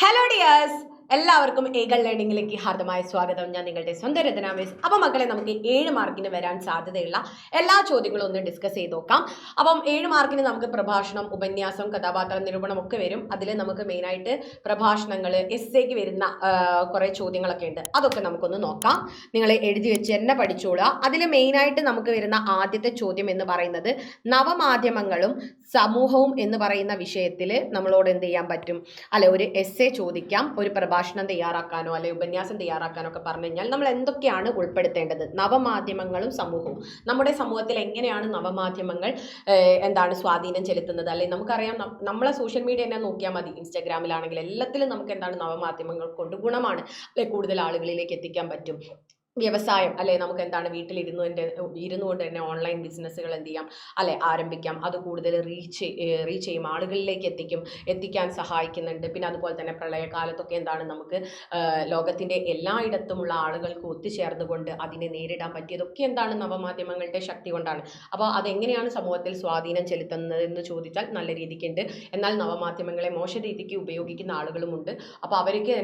Hello dears, എല്ലാവർക്കും ഏഗൾ ലേണിംഗിലേക്ക് ഹാർദമായ സ്വാഗതം. ഞാൻ നിങ്ങളുടെ സ്വന്തം രചന മിസ്. അപ്പം മക്കളെ, നമുക്ക് 7 മാർക്കിന് വരാൻ സാധ്യതയുള്ള എല്ലാ ചോദ്യങ്ങളും ഒന്ന് ഡിസ്കസ് ചെയ്ത് നോക്കാം. അപ്പം 7 മാർക്കിന് നമുക്ക് പ്രഭാഷണം, ഉപന്യാസം, കഥാപാത്ര നിരൂപണം ഒക്കെ വരും. അതിൽ നമുക്ക് മെയിനായിട്ട് പ്രഭാഷണങ്ങൾ, എസ്സേക്ക് വരുന്ന കുറേ ചോദ്യങ്ങളൊക്കെ ഉണ്ട്. അതൊക്കെ നമുക്കൊന്ന് നോക്കാം. നിങ്ങൾ എഴുതി വെച്ച് തന്നെ പഠിച്ചോളുക. അതിൽ മെയിനായിട്ട് നമുക്ക് വരുന്ന ആദ്യത്തെ ചോദ്യം എന്ന് പറയുന്നത് നവമാധ്യമങ്ങളും സമൂഹവും എന്ന് പറയുന്ന വിഷയത്തിൽ നമ്മളോട് എന്ത് ചെയ്യാൻ പറ്റും? അല്ലെ, ഒരു എസ്സേ ചോദിക്കാം, ഒരു പ്രഭാഷണം തയ്യാറാക്കാനോ അല്ലെ ഉപന്യാസം തയ്യാറാക്കാനോ ഒക്കെ പറഞ്ഞു കഴിഞ്ഞാൽ നമ്മൾ എന്തൊക്കെയാണ് ഉൾപ്പെടുത്തേണ്ടത്? നവമാധ്യമങ്ങളും സമൂഹവും. നമ്മുടെ സമൂഹത്തിൽ എങ്ങനെയാണ് നവമാധ്യമങ്ങൾ സ്വാധീനം ചെലുത്തുന്നത്? അല്ലെ, നമുക്കറിയാം, നമ്മളെ സോഷ്യൽ മീഡിയ തന്നെ നോക്കിയാൽ മതി. ഇൻസ്റ്റാഗ്രാമിലാണെങ്കിൽ എല്ലാത്തിലും നമുക്ക് നവമാധ്യമങ്ങൾ കൊണ്ട് ഗുണമാണ്. അല്ലെ, കൂടുതൽ ആളുകളിലേക്ക് എത്തിക്കാൻ പറ്റും. വ്യവസായം, അല്ലെ, നമുക്ക് ഇരുന്നുകൊണ്ട് തന്നെ ഓൺലൈൻ ബിസിനസ്സുകൾ എന്ത് ചെയ്യാം, അല്ലെ, ആരംഭിക്കാം. അത് കൂടുതൽ റീച്ച് ചെയ്യും, ആളുകളിലേക്ക് എത്തിക്കാൻ സഹായിക്കുന്നുണ്ട്. പിന്നെ അതുപോലെ തന്നെ പ്രളയകാലത്തൊക്കെ നമുക്ക് ലോകത്തിൻ്റെ എല്ലായിടത്തുമുള്ള ആളുകൾക്ക് ഒത്തുചേർന്നുകൊണ്ട് അതിനെ നേരിടാൻ പറ്റിയതൊക്കെ നവമാധ്യമങ്ങളുടെ ശക്തി കൊണ്ടാണ്. അപ്പോൾ അതെങ്ങനെയാണ് സമൂഹത്തിൽ സ്വാധീനം ചെലുത്തുന്നത് എന്ന് ചോദിച്ചാൽ നല്ല രീതിക്കുണ്ട്. എന്നാൽ നവമാധ്യമങ്ങളെ മോശ രീതിക്ക് ഉപയോഗിക്കുന്ന ആളുകളുമുണ്ട്. അപ്പോൾ അവർക്ക്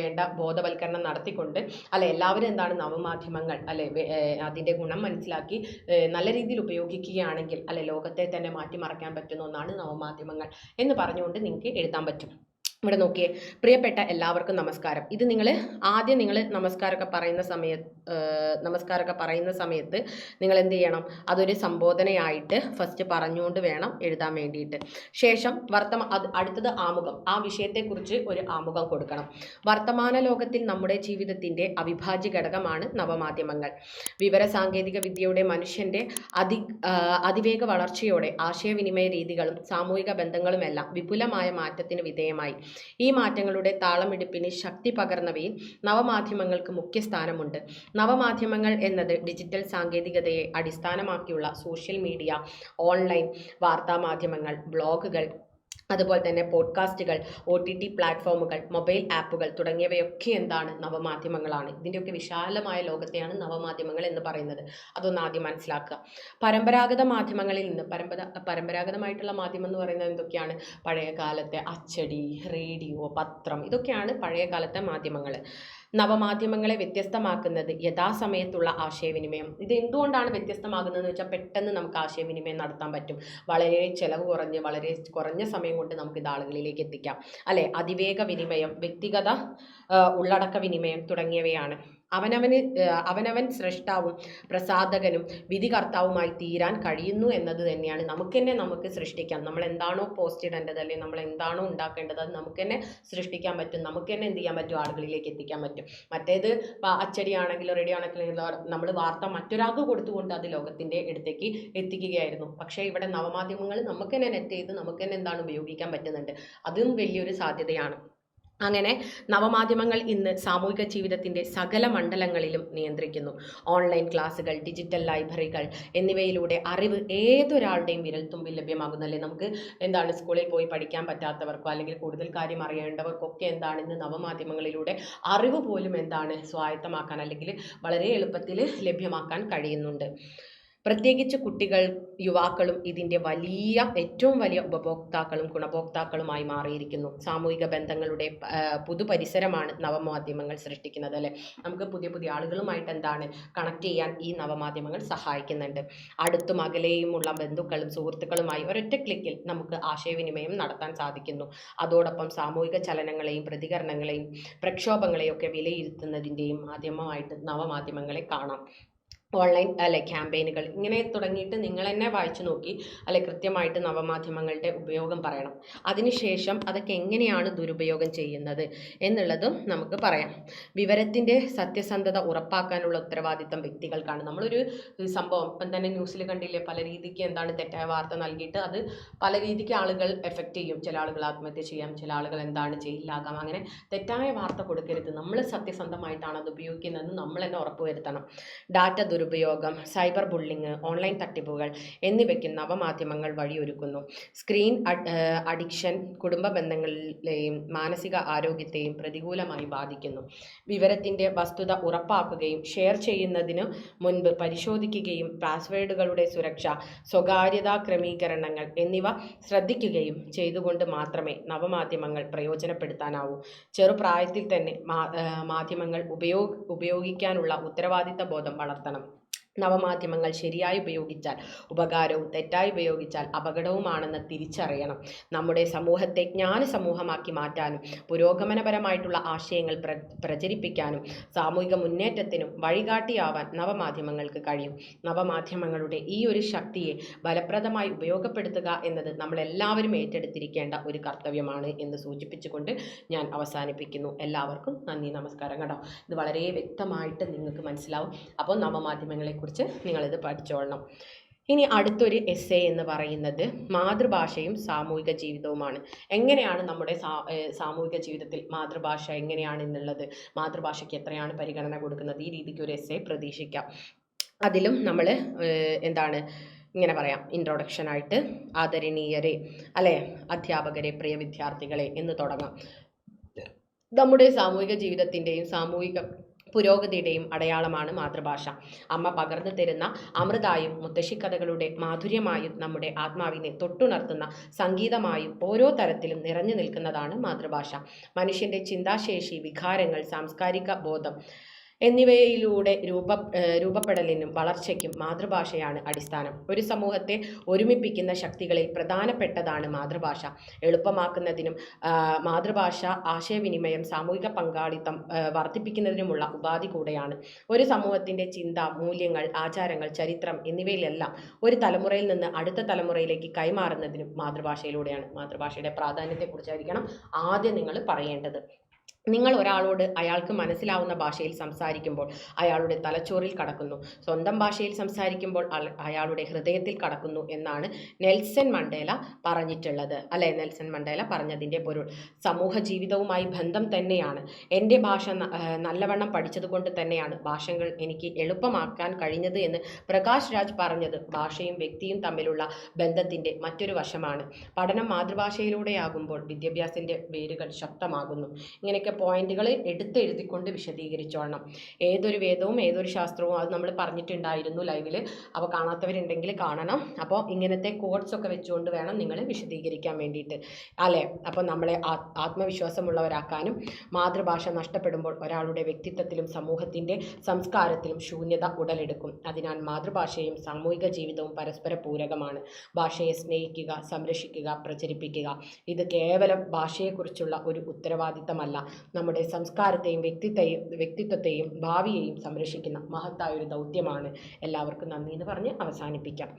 വേണ്ട ബോധവൽക്കരണം നടത്തിക്കൊണ്ട്, അല്ലെ, എല്ലാവരും നവമാധ്യമങ്ങൾ, അല്ലെ, അതിൻ്റെ ഗുണം മനസ്സിലാക്കി നല്ല രീതിയിൽ ഉപയോഗിക്കുകയാണെങ്കിൽ, അല്ലെ, ലോകത്തെ തന്നെ മാറ്റിമറിക്കാൻ പറ്റുന്ന ഒന്നാണ് നവമാധ്യമങ്ങൾ എന്ന് പറഞ്ഞുകൊണ്ട് നിങ്ങൾക്ക് എഴുതാൻ പറ്റും. ഇവിടെ നോക്കിയേ, പ്രിയപ്പെട്ട എല്ലാവർക്കും നമസ്കാരം. ഇത് ആദ്യം നമസ്കാരമൊക്കെ പറയുന്ന സമയത്ത് നിങ്ങൾ എന്ത് ചെയ്യണം? അതൊരു സംബോധനയായിട്ട് ഫസ്റ്റ് പറഞ്ഞുകൊണ്ട് വേണം എഴുതാൻ വേണ്ടിയിട്ട്. ശേഷം അടുത്തത് ആമുഖം. ആ വിഷയത്തെക്കുറിച്ച് ഒരു ആമുഖം കൊടുക്കണം. വർത്തമാന ലോകത്തിൽ നമ്മുടെ ജീവിതത്തിൻ്റെ അവിഭാജ്യ ഘടകമാണ് നവമാധ്യമങ്ങൾ. വിവര സാങ്കേതിക വിദ്യയുടെ മനുഷ്യൻ്റെ അതിവേഗ വളർച്ചയോടെ ആശയവിനിമയ രീതികളും സാമൂഹിക ബന്ധങ്ങളുമെല്ലാം വിപുലമായ മാറ്റത്തിന് വിധേയമായി. ഈ മാറ്റങ്ങളുടെ താളമെടുപ്പിന് ശക്തി പകർന്നവയിൽ നവമാധ്യമങ്ങൾക്ക് മുഖ്യ സ്ഥാനമുണ്ട്. നവമാധ്യമങ്ങൾ എന്നത് ഡിജിറ്റൽ സാങ്കേതികതയെ അടിസ്ഥാനമാക്കിയുള്ള സോഷ്യൽ മീഡിയ, ഓൺലൈൻ വാർത്താമാധ്യമങ്ങൾ, ബ്ലോഗുകൾ, അതുപോലെ തന്നെ പോഡ്കാസ്റ്റുകൾ, OTT പ്ലാറ്റ്ഫോമുകൾ, മൊബൈൽ ആപ്പുകൾ തുടങ്ങിയവയൊക്കെ നവമാധ്യമങ്ങളാണ്. ഇതിൻ്റെയൊക്കെ വിശാലമായ ലോകത്തെയാണ് നവമാധ്യമങ്ങൾ എന്ന് പറയുന്നത്. അതൊന്ന് ആദ്യം മനസ്സിലാക്കുക. പരമ്പരാഗത മാധ്യമങ്ങളിൽ നിന്ന് പരമ്പരാഗതമായിട്ടുള്ള മാധ്യമം എന്ന് പറയുന്നത് എന്തൊക്കെയാണ്? പഴയ കാലത്തെ അച്ചടി, റേഡിയോ, പത്രം, ഇതൊക്കെയാണ് പഴയ കാലത്തെ മാധ്യമങ്ങൾ. നവമാധ്യമങ്ങളെ വ്യത്യസ്തമാക്കുന്നത് യഥാസമയത്തുള്ള ആശയവിനിമയം. ഇത് എന്തുകൊണ്ടാണ് വ്യത്യസ്തമാകുന്നതെന്ന് വെച്ചാൽ, പെട്ടെന്ന് നമുക്ക് ആശയവിനിമയം നടത്താൻ പറ്റും. വളരെ ചെലവ് കുറഞ്ഞ് വളരെ കുറഞ്ഞ സമയം കൊണ്ട് നമുക്ക് ഇത് ആളുകളിലേക്ക് എത്തിക്കാം. അല്ലെ, അതിവേഗ വിനിമയം, വ്യക്തിഗത ഉള്ളടക്ക വിനിമയം തുടങ്ങിയവയാണ്. അവനവൻ സൃഷ്ടാവും പ്രസാധകനും വിധികർത്താവുമായി തീരാൻ കഴിയുന്നു എന്നത് തന്നെയാണ്. നമുക്ക് സൃഷ്ടിക്കാം. നമ്മൾ എന്താണോ പോസ്റ്റ് ഇടേണ്ടത്, അല്ലെങ്കിൽ നമ്മൾ എന്താണോ ഉണ്ടാക്കേണ്ടത്, അത് നമുക്ക് തന്നെ സൃഷ്ടിക്കാൻ പറ്റും. നമുക്ക് തന്നെ എന്ത് ചെയ്യാൻ പറ്റും? ആളുകളിലേക്ക് എത്തിക്കാൻ പറ്റും. മറ്റേത് അച്ചടിയാണെങ്കിലോ റേഡിയോ ആണെങ്കിലോ നമ്മൾ വാർത്ത മറ്റൊരാൾക്ക് കൊടുത്തുകൊണ്ട് അത് ലോകത്തിൻ്റെ അടുത്തേക്ക് എത്തിക്കുകയായിരുന്നു. പക്ഷേ ഇവിടെ നവമാധ്യമങ്ങൾ നമുക്ക് തന്നെ നെറ്റ് ചെയ്ത് നമുക്ക് തന്നെ ഉപയോഗിക്കാൻ പറ്റുന്നുണ്ട്. അതും വലിയൊരു സാധ്യതയാണ്. അങ്ങനെ നവമാധ്യമങ്ങൾ ഇന്ന് സാമൂഹിക ജീവിതത്തിൻ്റെ സകല മണ്ഡലങ്ങളിലും നിയന്ത്രിക്കുന്നു. ഓൺലൈൻ ക്ലാസ്സുകൾ, ഡിജിറ്റൽ ലൈബ്രറികൾ എന്നിവയിലൂടെ അറിവ് ഏതൊരാളുടെയും വിരൽത്തുമ്പിൽ ലഭ്യമാകുന്നല്ലേ. നമുക്ക് സ്കൂളിൽ പോയി പഠിക്കാൻ പറ്റാത്തവർക്കോ അല്ലെങ്കിൽ കൂടുതൽ കാര്യം അറിയേണ്ടവർക്കൊക്കെ ഇന്ന് നവമാധ്യമങ്ങളിലൂടെ അറിവ് പോലും സ്വായത്തമാക്കാൻ അല്ലെങ്കിൽ വളരെ എളുപ്പത്തിൽ ലഭ്യമാക്കാൻ കഴിയുന്നുണ്ട്. പ്രത്യേകിച്ച് കുട്ടികൾ, യുവാക്കളും ഇതിൻ്റെ ഏറ്റവും വലിയ ഉപഭോക്താക്കളും ഗുണഭോക്താക്കളുമായി മാറിയിരിക്കുന്നു. സാമൂഹിക ബന്ധങ്ങളുടെ പുതുപരിസരമാണ് നവമാധ്യമങ്ങൾ സൃഷ്ടിക്കുന്നത്. അല്ലെ, നമുക്ക് പുതിയ ആളുകളുമായിട്ട് കണക്ട് ചെയ്യാൻ ഈ നവമാധ്യമങ്ങൾ സഹായിക്കുന്നുണ്ട്. അടുത്തും അകലെയുമുള്ള ബന്ധുക്കളും സുഹൃത്തുക്കളുമായി ഒരൊറ്റ ക്ലിക്കിൽ നമുക്ക് ആശയവിനിമയം നടത്താൻ സാധിക്കുന്നു. അതോടൊപ്പം സാമൂഹിക ചലനങ്ങളെയും പ്രതികരണങ്ങളെയും പ്രക്ഷോഭങ്ങളെയും ഒക്കെ വിലയിരുത്തുന്നതിൻ്റെയും മാധ്യമമായിട്ട് നവമാധ്യമങ്ങളെ കാണാം. ഓൺലൈൻ ക്യാമ്പയിനുകൾ ഇങ്ങനെ തുടങ്ങിയിട്ട് നിങ്ങൾ തന്നെ വായിച്ചു നോക്കി കൃത്യമായിട്ട് നവമാധ്യമങ്ങളുടെ ഉപയോഗം പറയണം. അതിനുശേഷം അതൊക്കെ എങ്ങനെയാണ് ദുരുപയോഗം ചെയ്യുന്നത് എന്നുള്ളതും നമുക്ക് പറയാം. വിവരത്തിൻ്റെ സത്യസന്ധത ഉറപ്പാക്കാനുള്ള ഉത്തരവാദിത്തം വ്യക്തികൾക്കാണ്. നമ്മളൊരു സംഭവം ഇപ്പം തന്നെ ന്യൂസിൽ കണ്ടില്ലേ, പല രീതിക്ക് തെറ്റായ വാർത്ത നൽകിയിട്ട് അത് പല രീതിക്ക് ആളുകൾ എഫക്റ്റ് ചെയ്യും. ചില ആളുകൾ ആത്മഹത്യ ചെയ്യാം, ചില ആളുകൾ ജയിലിലാകാം. അങ്ങനെ തെറ്റായ വാർത്ത കൊടുക്കരുത്. നമ്മൾ സത്യസന്ധമായിട്ടാണ് അത് ഉപയോഗിക്കുന്നതെന്ന് നമ്മൾ തന്നെ ഉറപ്പുവരുത്തണം. ഡാറ്റ ദുരുപയോഗം, സൈബർ ബുള്ളിങ്, ഓൺലൈൻ തട്ടിപ്പുകൾ എന്നിവയ്ക്ക് നവമാധ്യമങ്ങൾ വഴിയൊരുക്കുന്നു. സ്ക്രീൻ അഡിക്ഷൻ കുടുംബ ബന്ധങ്ങളിലെയും മാനസിക ആരോഗ്യത്തെയും പ്രതികൂലമായി ബാധിക്കുന്നു. വിവരത്തിൻ്റെ വസ്തുത ഉറപ്പാക്കുകയും ഷെയർ ചെയ്യുന്നതിനു മുൻപ് പരിശോധിക്കുകയും പാസ്വേഡുകളുടെ സുരക്ഷ, സ്വകാര്യതാ ക്രമീകരണങ്ങൾ എന്നിവ ശ്രദ്ധിക്കുകയും ചെയ്തുകൊണ്ട് മാത്രമേ നവമാധ്യമങ്ങൾ പ്രയോജനപ്പെടുത്താനാവൂ. ചെറുപ്രായത്തിൽ തന്നെ മാധ്യമങ്ങൾ ഉപയോഗിക്കാനുള്ള ഉത്തരവാദിത്ത ബോധം വളർത്തണം. നവമാധ്യമങ്ങൾ ശരിയായി ഉപയോഗിച്ചാൽ ഉപകാരവും തെറ്റായി ഉപയോഗിച്ചാൽ അപകടവുമാണെന്ന് തിരിച്ചറിയണം. നമ്മുടെ സമൂഹത്തെ ജ്ഞാന സമൂഹമാക്കി മാറ്റാനും പുരോഗമനപരമായിട്ടുള്ള ആശയങ്ങൾ പ്രചരിപ്പിക്കാനും സാമൂഹിക മുന്നേറ്റത്തിനും വഴികാട്ടിയാവാൻ നവമാധ്യമങ്ങൾക്ക് കഴിയും. നവമാധ്യമങ്ങളുടെ ഈ ഒരു ശക്തിയെ ഫലപ്രദമായി ഉപയോഗപ്പെടുത്തുക എന്നത് നമ്മളെല്ലാവരും ഏറ്റെടുത്തിരിക്കേണ്ട ഒരു കർത്തവ്യമാണ് എന്ന് സൂചിപ്പിച്ചുകൊണ്ട് ഞാൻ അവസാനിപ്പിക്കുന്നു. എല്ലാവർക്കും നന്ദി, നമസ്കാരം. കേട്ടോ, ഇത് വളരെ വ്യക്തമായിട്ട് നിങ്ങൾക്ക് മനസ്സിലാവും. അപ്പോൾ നവമാധ്യമങ്ങളെക്കുറിച്ച് നിങ്ങളിത് പഠിച്ചോളണം. ഇനി അടുത്തൊരു എസ്സേ എന്ന് പറയുന്നത് മാതൃഭാഷയും സാമൂഹിക ജീവിതവുമാണ്. എങ്ങനെയാണ് നമ്മുടെ സാമൂഹിക ജീവിതത്തിൽ മാതൃഭാഷ എങ്ങനെയാണ് എന്നുള്ളത്, മാതൃഭാഷയ്ക്ക് എത്രയാണ് പരിഗണന കൊടുക്കുന്നത്, ഈ രീതിക്ക് ഒരു എസ്സേ പ്രതീക്ഷിക്കാം. അതിലും നമ്മൾ ഇങ്ങനെ പറയാം, ഇൻട്രൊഡക്ഷനായിട്ട് ആദരണീയരെ, അല്ലെ, അധ്യാപകരെ, പ്രിയ വിദ്യാർത്ഥികളെ എന്ന് തുടങ്ങാം. നമ്മുടെ സാമൂഹിക ജീവിതത്തിൻ്റെയും സാമൂഹിക പുരോഗതിയുടെയും അടയാളമാണ് മാതൃഭാഷ. അമ്മ പകർന്നു തരുന്ന അമൃതായും മുത്തശ്ശിക്കഥകളുടെ മാധുര്യമായും നമ്മുടെ ആത്മാവിനെ തൊട്ടുണർത്തുന്ന സംഗീതമായും ഓരോ തരത്തിലും നിറഞ്ഞു നിൽക്കുന്നതാണ് മാതൃഭാഷ. മനുഷ്യൻ്റെ ചിന്താശേഷി, വികാരങ്ങൾ, സാംസ്കാരിക ബോധം എന്നിവയിലൂടെ രൂപപ്പെടലിനും വളർച്ചയ്ക്കും മാതൃഭാഷയാണ് അടിസ്ഥാനം. ഒരു സമൂഹത്തെ ഒരുമിപ്പിക്കുന്ന ശക്തികളിൽ പ്രധാനപ്പെട്ടതാണ് മാതൃഭാഷ. എളുപ്പമാക്കുന്നതിനും മാതൃഭാഷ ആശയവിനിമയം, സാമൂഹിക പങ്കാളിത്തം വർദ്ധിപ്പിക്കുന്നതിനുമുള്ള ഉപാധി കൂടെയാണ്. ഒരു സമൂഹത്തിൻ്റെ ചിന്ത, മൂല്യങ്ങൾ, ആചാരങ്ങൾ, ചരിത്രം എന്നിവയിലെല്ലാം ഒരു തലമുറയിൽ നിന്ന് അടുത്ത തലമുറയിലേക്ക് കൈമാറുന്നതിനും മാതൃഭാഷയിലൂടെയാണ്. മാതൃഭാഷയുടെ പ്രാധാന്യത്തെക്കുറിച്ചായിരിക്കണം ആദ്യം നിങ്ങൾ പറയേണ്ടത്. നിങ്ങൾ ഒരാളോട് അയാൾക്ക് മനസ്സിലാവുന്ന ഭാഷയിൽ സംസാരിക്കുമ്പോൾ അയാളുടെ തലച്ചോറിൽ കടക്കുന്നു. സ്വന്തം ഭാഷയിൽ സംസാരിക്കുമ്പോൾ അയാളുടെ ഹൃദയത്തിൽ കടക്കുന്നു എന്നാണ് നെൽസൺ മണ്ടേല പറഞ്ഞിട്ടുള്ളത്, അല്ലെ? നെൽസൺ മണ്ടേല പറഞ്ഞതിൻ്റെ പൊരുൾ സമൂഹ ജീവിതവുമായി ബന്ധം തന്നെയാണ്. എൻ്റെ ഭാഷ നല്ലവണ്ണം പഠിച്ചതുകൊണ്ട് തന്നെയാണ് ഭാഷകൾ എനിക്ക് എളുപ്പമാക്കാൻ കഴിഞ്ഞത് എന്ന് പ്രകാശ് രാജ് പറഞ്ഞത് ഭാഷയും വ്യക്തിയും തമ്മിലുള്ള ബന്ധത്തിൻ്റെ മറ്റൊരു വശമാണ്. പഠനം മാതൃഭാഷയിലൂടെയാകുമ്പോൾ വിദ്യാഭ്യാസത്തിൻ്റെ വേരുകൾ ശക്തമാകുന്നു. ഇങ്ങനെയൊക്കെ പോയിന്റുകൾ എഴുതിക്കൊണ്ട് വിശദീകരിച്ചോളണം. ഏതൊരു വേദവും ഏതൊരു ശാസ്ത്രവും അത് നമ്മൾ പറഞ്ഞിട്ടുണ്ടായിരുന്നു ലൈവിൽ. അപ്പോൾ കാണാത്തവരുണ്ടെങ്കിൽ കാണണം. അപ്പോൾ ഇങ്ങനത്തെ കോഡ്സ് ഒക്കെ വെച്ചുകൊണ്ട് വേണം നിങ്ങൾ വിശദീകരിക്കാൻ വേണ്ടിയിട്ട്, അല്ലേ? അപ്പോൾ നമ്മളെ ആത്മവിശ്വാസമുള്ളവരാക്കാനും മാതൃഭാഷ നഷ്ടപ്പെടുമ്പോൾ ഒരാളുടെ വ്യക്തിത്വത്തിലും സമൂഹത്തിൻ്റെ സംസ്കാരത്തിലും ശൂന്യത ഉടലെടുക്കും. അതിനാൽ മാതൃഭാഷയും സാമൂഹിക ജീവിതവും പരസ്പര പൂരകമാണ്. ഭാഷയെ സ്നേഹിക്കുക, സംരക്ഷിക്കുക, പ്രചരിപ്പിക്കുക. ഇത് കേവലം ഭാഷയെക്കുറിച്ചുള്ള ഒരു ഉത്തരവാദിത്തമല്ല, നമ്മുടെ സംസ്കാരത്തെയും വ്യക്തിത്വത്തെയും ഭാവിയെയും സംരക്ഷിക്കുന്ന മഹത്തായ ഒരു ദൗത്യമാണ്. എല്ലാവർക്കും നന്ദി എന്ന് പറഞ്ഞ് അവസാനിപ്പിക്കാം.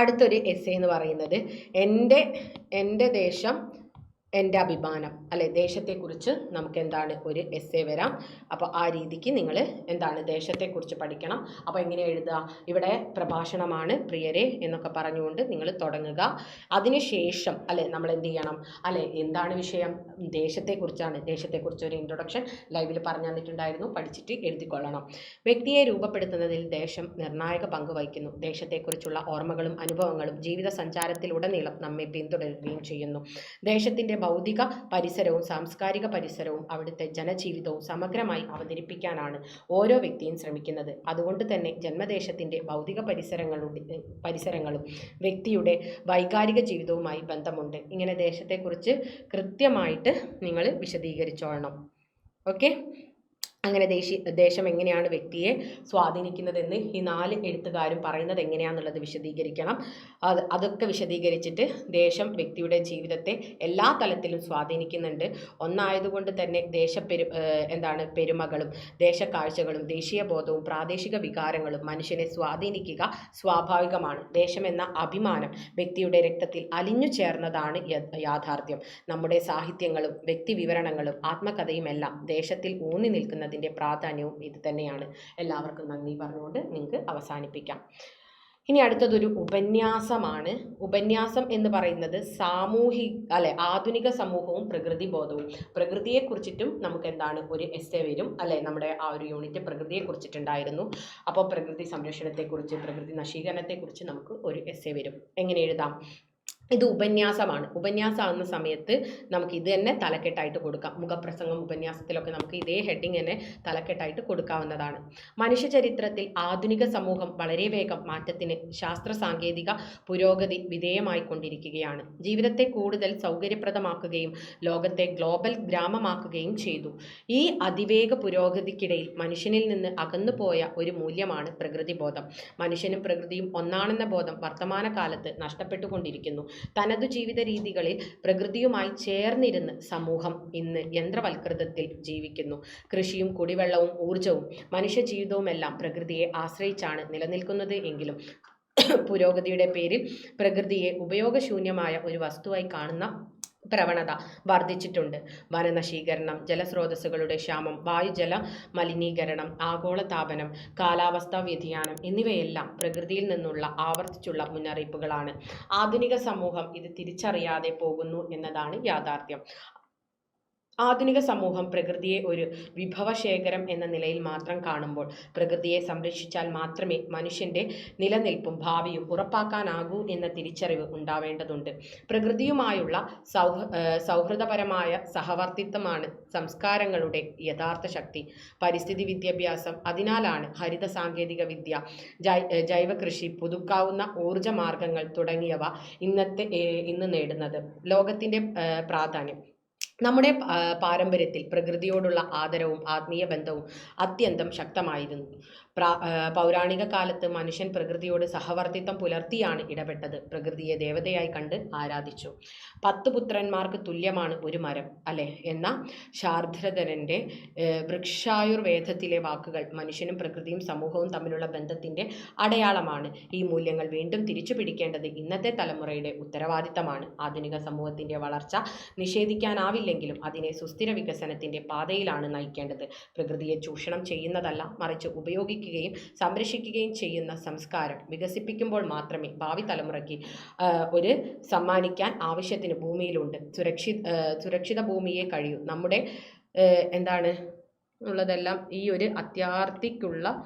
അടുത്തൊരു എസ്സേ എന്ന് പറയുന്നത് എൻ്റെ ദേശം എൻ്റെ അഭിമാനം, അല്ലെ? ദേശത്തെക്കുറിച്ച് നമുക്ക് ഒരു എസ്സേ വരാം. അപ്പോൾ ആ രീതിക്ക് നിങ്ങൾ ദേശത്തെക്കുറിച്ച് പഠിക്കണം. അപ്പോൾ എങ്ങനെ എഴുതുക? ഇവിടെ പ്രഭാഷണമാണ് പ്രിയരെ എന്നൊക്കെ പറഞ്ഞുകൊണ്ട് നിങ്ങൾ തുടങ്ങുക. അതിനുശേഷം നമ്മൾ എന്ത് ചെയ്യണം? എന്താണ് വിഷയം? ദേശത്തെക്കുറിച്ചാണ്. ദേശത്തെക്കുറിച്ച് ഒരു ഇൻട്രൊഡക്ഷൻ ലൈവിൽ പറഞ്ഞു തന്നിട്ടുണ്ടായിരുന്നു, പഠിച്ചിട്ട് എഴുതിക്കൊള്ളണം. വ്യക്തിയെ രൂപപ്പെടുത്തുന്നതിൽ ദേശം നിർണായക പങ്ക് വഹിക്കുന്നു. ദേശത്തെക്കുറിച്ചുള്ള ഓർമ്മകളും അനുഭവങ്ങളും ജീവിത സഞ്ചാരത്തിലുടനീളം നമ്മെ പിന്തുടരുകയും ചെയ്യുന്നു. ദേശത്തിൻ്റെ ഭൗതിക പരിസരവും സാംസ്കാരിക പരിസരവും അവിടുത്തെ ജനജീവിതവും സമഗ്രമായി അവതരിപ്പിക്കാനാണ് ഓരോ വ്യക്തിയും ശ്രമിക്കുന്നത്. അതുകൊണ്ട് തന്നെ ജന്മദേശത്തിൻ്റെ ഭൗതിക പരിസരങ്ങളും വ്യക്തിയുടെ വൈകാരിക ജീവിതവുമായി ബന്ധമുണ്ട്. ഇങ്ങനെ ദേശത്തെക്കുറിച്ച് കൃത്യമായിട്ട് നിങ്ങൾ വിശദീകരിച്ചോളണം. ഓക്കെ? അങ്ങനെ ദേശം എങ്ങനെയാണ് വ്യക്തിയെ സ്വാധീനിക്കുന്നതെന്ന് ഈ 4 എഴുത്തുകാരും പറയുന്നത് എങ്ങനെയാണെന്നുള്ളത് വിശദീകരിക്കണം. അതൊക്കെ വിശദീകരിച്ചിട്ട് ദേശം വ്യക്തിയുടെ ജീവിതത്തെ എല്ലാ തലത്തിലും സ്വാധീനിക്കുന്നുണ്ട്. ഒന്നായതുകൊണ്ട് തന്നെ പെരുമകളും ദേശക്കാഴ്ചകളും ദേശീയബോധവും പ്രാദേശിക വികാരങ്ങളും മനുഷ്യനെ സ്വാധീനിക്കുക സ്വാഭാവികമാണ്. ദേശം എന്ന അഭിമാനം വ്യക്തിയുടെ രക്തത്തിൽ അലിഞ്ഞു ചേർന്നതാണ് യാഥാർത്ഥ്യം. നമ്മുടെ സാഹിത്യങ്ങളും വ്യക്തിവിവരണങ്ങളും ആത്മകഥയുമെല്ലാം ദേശത്തിൽ ഊന്നി നിൽക്കുന്നതിൻ്റെ പ്രാധാന്യവും ഇത് തന്നെയാണ്. എല്ലാവർക്കും നന്ദി പറഞ്ഞുകൊണ്ട് നിങ്ങൾക്ക് അവസാനിപ്പിക്കാം. ഇനി അടുത്തതൊരു ഉപന്യാസമാണ്. ഉപന്യാസം എന്ന് പറയുന്നത് ആധുനിക സമൂഹവും പ്രകൃതി ബോധവും. പ്രകൃതിയെക്കുറിച്ചിട്ടും നമുക്ക് എന്താണ് ഒരു എസ്സേ വരും അല്ലെ. നമ്മുടെ ആ ഒരു യൂണിറ്റ് പ്രകൃതിയെ കുറിച്ചിട്ടുണ്ടായിരുന്നു. അപ്പോൾ പ്രകൃതി സംരക്ഷണത്തെക്കുറിച്ച്, പ്രകൃതി നശീകരണത്തെക്കുറിച്ച് നമുക്ക് ഒരു എസ്സേ വരും. എങ്ങനെ എഴുതാം? ഇത് ഉപന്യാസമാണ്. ഉപന്യാസമാകുന്ന സമയത്ത് നമുക്ക് ഇത് തന്നെ തലക്കെട്ടായിട്ട് കൊടുക്കാം. മുഖപ്രസംഗം ഉപന്യാസത്തിലൊക്കെ നമുക്ക് ഇതേ ഹെഡിങ് തന്നെ തലക്കെട്ടായിട്ട് കൊടുക്കാവുന്നതാണ്. മനുഷ്യ ചരിത്രത്തിൽ ആധുനിക സമൂഹം വളരെ വേഗം മാറ്റത്തിന് ശാസ്ത്ര സാങ്കേതിക പുരോഗതി വിധേയമായിക്കൊണ്ടിരിക്കുകയാണ്. ജീവിതത്തെ കൂടുതൽ സൗകര്യപ്രദമാക്കുകയും ലോകത്തെ ഗ്ലോബൽ ഗ്രാമമാക്കുകയും ചെയ്തു. ഈ അതിവേഗ പുരോഗതിക്കിടയിൽ മനുഷ്യനിൽ നിന്ന് അകന്നുപോയ ഒരു മൂല്യമാണ് പ്രകൃതിബോധം. മനുഷ്യനും പ്രകൃതിയും ഒന്നാണെന്ന ബോധം വർത്തമാനകാലത്ത് നഷ്ടപ്പെട്ടുകൊണ്ടിരിക്കുന്നു. തനതു ജീവിത രീതികളിൽ പ്രകൃതിയുമായി ചേർന്നിരുന്ന് സമൂഹം ഇന്ന് യന്ത്രവൽകൃതത്തിൽ ജീവിക്കുന്നു. കൃഷിയും കുടിവെള്ളവും ഊർജവും മനുഷ്യ ജീവിതവുമെല്ലാം പ്രകൃതിയെ ആശ്രയിച്ചാണ് നിലനിൽക്കുന്നത് എങ്കിലും പുരോഗതിയുടെ പേരിൽ പ്രകൃതിയെ ഉപയോഗശൂന്യമായ ഒരു വസ്തുവായി കാണുന്ന പ്രവണത വർദ്ധിച്ചിട്ടുണ്ട്. വനനശീകരണം, ജലസ്രോതസ്സുകളുടെ ക്ഷാമം, വായുജല മലിനീകരണം, ആഗോളതാപനം, കാലാവസ്ഥാ വ്യതിയാനം എന്നിവയെല്ലാം പ്രകൃതിയിൽ നിന്നുള്ള ആവർത്തിച്ചുള്ള മുന്നറിയിപ്പുകളാണ്. ആധുനിക സമൂഹം ഇത് തിരിച്ചറിയാതെ പോകുന്നു എന്നതാണ് യാഥാർത്ഥ്യം. ആധുനിക സമൂഹം പ്രകൃതിയെ ഒരു വിഭവശേഖരം എന്ന നിലയിൽ മാത്രം കാണുമ്പോൾ പ്രകൃതിയെ സംരക്ഷിച്ചാൽ മാത്രമേ മനുഷ്യൻ്റെ നിലനിൽപ്പും ഭാവിയും ഉറപ്പാക്കാനാകൂ എന്ന തിരിച്ചറിവ് ഉണ്ടാവേണ്ടതുണ്ട്. പ്രകൃതിയുമായുള്ള സൗഹൃദപരമായ സഹവർത്തിത്വമാണ് സംസ്കാരങ്ങളുടെ യഥാർത്ഥ ശക്തി. പരിസ്ഥിതി വിദ്യാഭ്യാസം, അതിനാലാണ് ഹരിത സാങ്കേതിക വിദ്യ, ജൈവകൃഷി, പുതുക്കാവുന്ന ഊർജ മാർഗങ്ങൾ തുടങ്ങിയവ ഇന്ന് നേടുന്നത്. ലോകത്തിൻ്റെ പ്രാധാന്യം. നമ്മുടെ പാരമ്പര്യത്തിൽ പ്രകൃതിയോടുള്ള ആദരവും ആത്മീയ ബന്ധവും അത്യന്തം ശക്തമായിരുന്നു. പൗരാണിക കാലത്ത് മനുഷ്യൻ പ്രകൃതിയോട് സഹവർത്തിത്വം പുലർത്തിയാണ് ഇടപെട്ടത്. പ്രകൃതിയെ ദേവതയായി കണ്ട് ആരാധിച്ചു. 10 പുത്രന്മാർക്ക് തുല്യമാണ് ഒരു മരം അല്ലെ എന്ന ശാർദ്രധരൻ്റെ വൃക്ഷായുർവേദത്തിലെ വാക്കുകൾ മനുഷ്യനും പ്രകൃതിയും സമൂഹവും തമ്മിലുള്ള ബന്ധത്തിൻ്റെ അടയാളമാണ്. ഈ മൂല്യങ്ങൾ വീണ്ടും തിരിച്ചു പിടിക്കേണ്ടത് ഇന്നത്തെ തലമുറയുടെ ഉത്തരവാദിത്തമാണ്. ആധുനിക സമൂഹത്തിൻ്റെ വളർച്ച നിഷേധിക്കാനാവില്ലെങ്കിലും അതിനെ സുസ്ഥിര വികസനത്തിൻ്റെ പാതയിലാണ് നയിക്കേണ്ടത്. പ്രകൃതിയെ ചൂഷണം ചെയ്യുന്നതല്ല, മറിച്ച് ഉപയോഗിക്കുകയും സംരക്ഷിക്കുകയും ചെയ്യുന്ന സംസ്കാരം വികസിപ്പിക്കുമ്പോൾ മാത്രമേ ഭാവി തലമുറയ്ക്ക് ഒരു സമ്മാനിക്കാൻ ആവശ്യത്തിന് ഭൂമിയിലുണ്ട്. സുരക്ഷിത ഭൂമിയെ കഴിയൂ. നമ്മുടെ എന്താണ് ഉള്ളതെല്ലാം ഈ ഒരു അത്യാർത്തിക്കുള്ള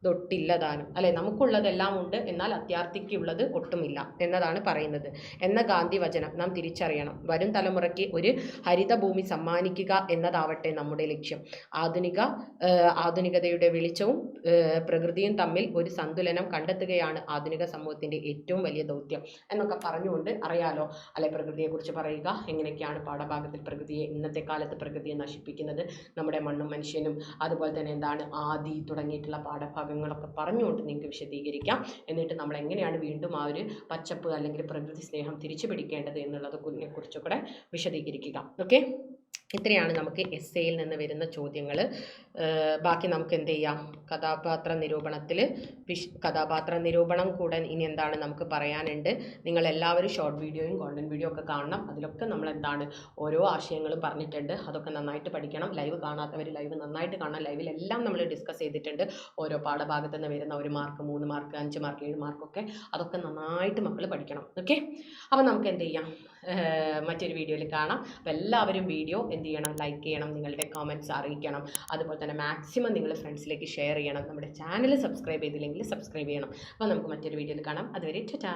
തൊട്ടില്ലതാനും അല്ലെ. നമുക്കുള്ളതെല്ലാം ഉണ്ട്, എന്നാൽ അത്യാർത്തിക്കുള്ളത് ഒട്ടുമില്ല എന്നതാണ് പറയുന്നത് എന്ന ഗാന്ധി വചനം നാം തിരിച്ചറിയണം. വരും തലമുറയ്ക്ക് ഒരു ഹരിതഭൂമി സമ്മാനിക്കുക എന്നതാവട്ടെ നമ്മുടെ ലക്ഷ്യം. ആധുനികതയുടെ വെളിച്ചവും പ്രകൃതിയും തമ്മിൽ ഒരു സന്തുലനം കണ്ടെത്തുകയാണ് ആധുനിക സമൂഹത്തിൻ്റെ ഏറ്റവും വലിയ ദൗത്യം എന്നൊക്കെ പറഞ്ഞുകൊണ്ട് അറിയാലോ അല്ലെ. പ്രകൃതിയെക്കുറിച്ച് പറയുക, എങ്ങനെയൊക്കെയാണ് പാഠഭാഗത്തിൽ പ്രകൃതിയെ ഇന്നത്തെ കാലത്ത് പ്രകൃതിയെ നശിപ്പിക്കുന്നത്, നമ്മുടെ മണ്ണും മനുഷ്യനും, അതുപോലെ തന്നെ എന്താണ് ആദി തുടങ്ങിയിട്ടുള്ള പാഠഭാഗങ്ങളൊക്കെ പറഞ്ഞുകൊണ്ട് നിങ്ങൾക്ക് വിശദീകരിക്കാം. എന്നിട്ട് നമ്മൾ എങ്ങനെയാണ് വീണ്ടും ആ ഒരു പച്ചപ്പ് അല്ലെങ്കിൽ പ്രകൃതി സ്നേഹം തിരിച്ചു പിടിക്കേണ്ടത് എന്നുള്ളതിനെ കുറിച്ചുകൂടെ വിശദീകരിക്കുക. ഓക്കെ, ഇത്രയാണ് നമുക്ക് എസ്സേയിൽ നിന്ന് വരുന്ന ചോദ്യങ്ങൾ. ബാക്കി നമുക്ക് എന്ത് ചെയ്യാം, കഥാപാത്ര നിരൂപണം കൂടെ ഇനി എന്താണ് നമുക്ക് പറയാനുണ്ട്. നിങ്ങളെല്ലാവരും ഷോർട്ട് വീഡിയോയും കോണ്ടന്റ് വീഡിയോ ഒക്കെ കാണണം. അതിലൊക്കെ നമ്മൾ എന്താണ് ഓരോ ആശയങ്ങളും പറഞ്ഞിട്ടുണ്ട്. അതൊക്കെ നന്നായിട്ട് പഠിക്കണം. ലൈവ് കാണാത്തവർ ലൈവ് നന്നായിട്ട് കാണാം. ലൈവിലെല്ലാം നമ്മൾ ഡിസ്കസ് ചെയ്തിട്ടുണ്ട്. ഓരോ പാഠഭാഗത്ത് നിന്ന് വരുന്ന 1 മാർക്ക്, 3 മാർക്ക്, 5 മാർക്ക്, 7 മാർക്കൊക്കെ അതൊക്കെ നന്നായിട്ട് മക്കൾ പഠിക്കണം. ഓക്കെ, അപ്പോൾ നമുക്ക് എന്ത് ചെയ്യാം, മറ്റൊരു വീഡിയോയിൽ കാണാം. അപ്പോൾ എല്ലാവരും വീഡിയോ എന്ത് ചെയ്യണം, ലൈക്ക് ചെയ്യണം, നിങ്ങളുടെ കമൻറ്റ്സ് അറിയിക്കണം. അതുപോലെ തന്നെ മാക്സിമം നിങ്ങൾ ഫ്രണ്ട്സിലേക്ക് ഷെയർ ചെയ്യണം. നമ്മുടെ ചാനൽ സബ്സ്ക്രൈബ് ചെയ്തില്ലെങ്കിൽ സബ്സ്ക്രൈബ് ചെയ്യണം. അപ്പോൾ നമുക്ക് മറ്റൊരു വീഡിയോയിൽ കാണാം. അതുവരെ ടാറ്റാ.